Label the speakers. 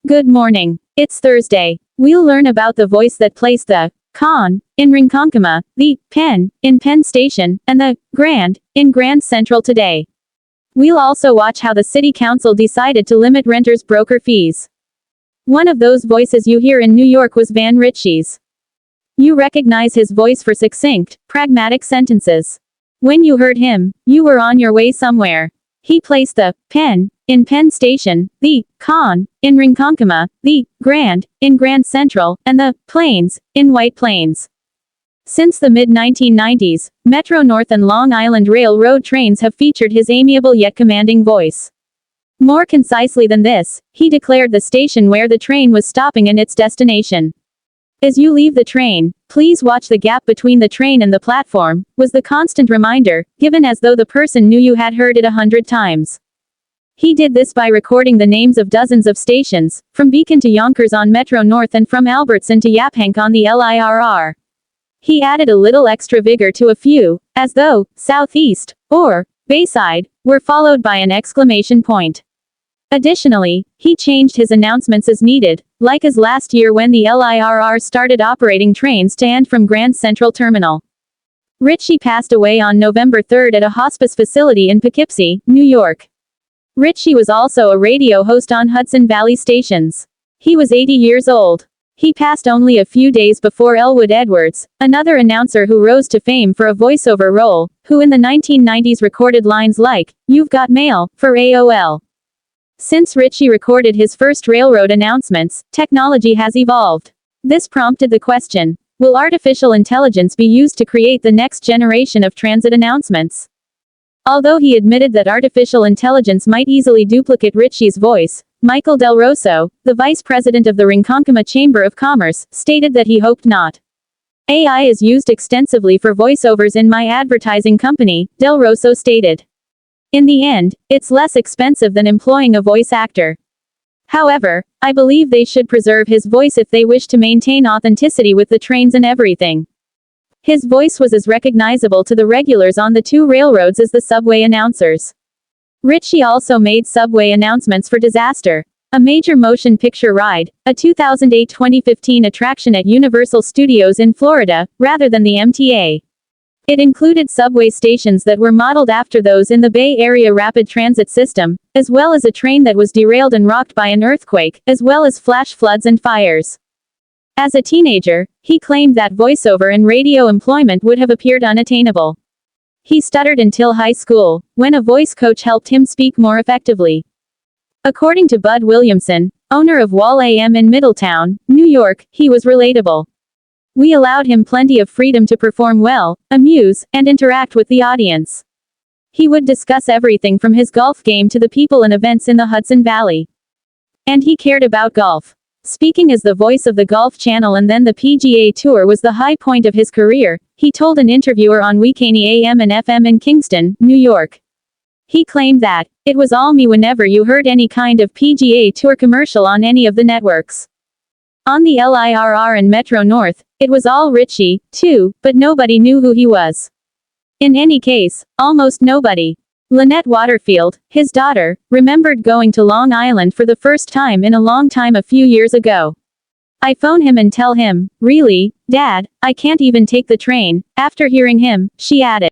Speaker 1: Good morning. It's Thursday. We'll learn about the voice that placed the con in Ronkonkoma, the Penn in Penn Station, and the Grand in Grand Central today. We'll also watch how the City Council decided to limit renters' broker fees. One of those voices you hear in New York was Van Ritchie's. You recognize his voice for succinct, pragmatic sentences. When you heard him, you were on your way somewhere. He placed the Penn in Penn Station, the con in Ronkonkoma, the Grand in Grand Central, and the Plains in White Plains. Since the mid-1990s, Metro North and Long Island Railroad trains have featured his amiable yet commanding voice. More concisely than this, he declared the station where the train was stopping and its destination. "As you leave the train, please watch the gap between the train and the platform," was the constant reminder, given as though the person knew you had heard it 100 times. He did this by recording the names of dozens of stations, from Beacon to Yonkers on Metro North and from Albertson to Yaphank on the LIRR. He added a little extra vigor to a few, as though Southeast or Bayside were followed by an exclamation point. Additionally, he changed his announcements as needed, like as last year when the LIRR started operating trains to and from Grand Central Terminal. Ritchie passed away on November 3 at a hospice facility in Poughkeepsie, New York. Ritchie was also a radio host on Hudson Valley stations. He was 80 years old. He passed only a few days before Elwood Edwards, another announcer who rose to fame for a voiceover role, who in the 1990s recorded lines like, "You've got mail," for AOL. Since Ritchie recorded his first railroad announcements, technology has evolved. This prompted the question, will artificial intelligence be used to create the next generation of transit announcements? Although he admitted that artificial intelligence might easily duplicate Ritchie's voice, Michael Del Rosso, the vice president of the Ronkonkoma Chamber of Commerce, stated that he hoped not. "AI is used extensively for voiceovers in my advertising company," Del Rosso stated. "In the end, it's less expensive than employing a voice actor. However, I believe they should preserve his voice if they wish to maintain authenticity with the trains and everything." His voice was as recognizable to the regulars on the two railroads as the subway announcers. Ritchie also made subway announcements for Disaster, a major motion picture ride, a 2008-2015 attraction at Universal Studios in Florida, rather than the MTA. It included subway stations that were modeled after those in the Bay Area rapid transit system, as well as a train that was derailed and rocked by an earthquake, as well as flash floods and fires. As a teenager, he claimed that voiceover and radio employment would have appeared unattainable. He stuttered until high school, when a voice coach helped him speak more effectively. According to Bud Williamson, owner of Wall AM in Middletown, New York, he was relatable. "We allowed him plenty of freedom to perform well, amuse, and interact with the audience. He would discuss everything from his golf game to the people and events in the Hudson Valley. And he cared about golf." Speaking as the voice of the Golf Channel and then the PGA Tour was the high point of his career, he told an interviewer on Weekany AM and FM in Kingston, New York. He claimed that, "It was all me whenever you heard any kind of PGA Tour commercial on any of the networks. On the LIRR and Metro North, it was all Ritchie, too, but nobody knew who he was. In any case, almost nobody." Lynette Waterfield, his daughter, remembered going to Long Island for the first time in a long time a few years ago. "I phone him and tell him, 'Really, Dad, I can't even take the train,' after hearing him," she added.